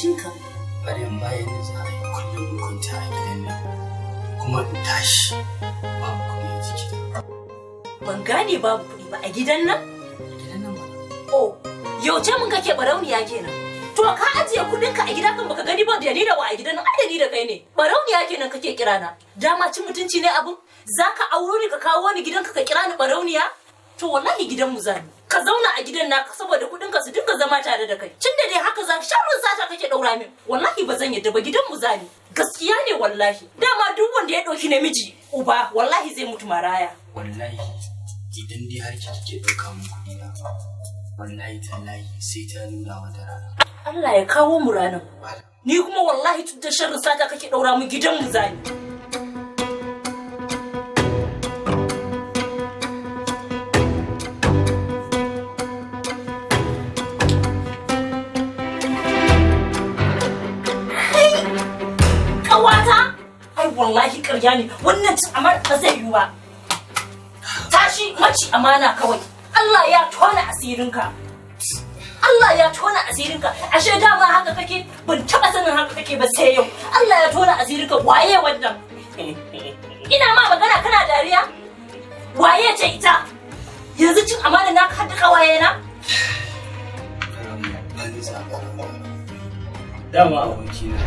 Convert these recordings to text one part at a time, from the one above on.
jin ka. Maryam bayan da za a yi kullum kwanta a gidan nan kuma in tashi babu kuɗi a jikina. Ban gane babu kuɗi ba a gidan nan? A gidan nan ba. Oh, yauce mun kake barauniya kenan. To ka ajiye kuɗin ka a gida kan baka gani ba da ni da wa a gidan nan? Ai da ni da kai ne. Barauniya kenan kake kira na. Dama cin mutunci ne abun? Zaka auro ni ka kawo ni gidanka ka kira ni barauniya? To wallahi gidan mu zani. Ka zauna a gidan naka saboda kuɗin ka su dinga zama tare da kai. Cin da dai haka za sharrin sata kake daura min. Wallahi ba zan yadda ba gidan mu zani. Gaskiya ne wallahi. Dama duk wanda ya dauki namiji uba wallahi zai mutu maraya. Wallahi idan dai har kike dauka mun kuɗi na wallahi tallahi sai ta nuna wata rana. Allah ya kawo mu ranan. Ni kuma wallahi tun da sharrin sata kake daura mu gidan mu zani. Wallahi ƙarya ne wannan cin amana ba zai yi ba. Tashi maci amana kawai. Allah ya tona asirinka. Allah ya tona asirinka. Ashe dama haka kake ban taba sanin haka kake ba sai yau. Allah ya tona asirinka waye wannan? Ina ma magana kana dariya? Waye ce ita? Yanzu cin amana naka hadda kawaye na? Dama abokina.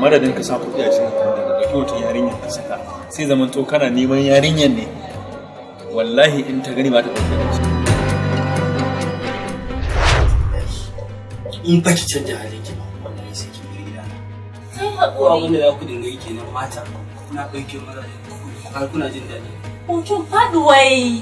Madadin ka sa kuɗi a cikin kanda da ɗauki wata yarinyar ka saka sai zaman to kana neman yarinyar ne wallahi in ta gani ba ta ɗauke da shi. In ba ki canja halin ki ba wallahi sai ki bari gida. Sai haƙuri. Abin da za ku dinga yi kenan mata kuna ɗauke maza har kuna jin daɗi. Hutun faɗuwai.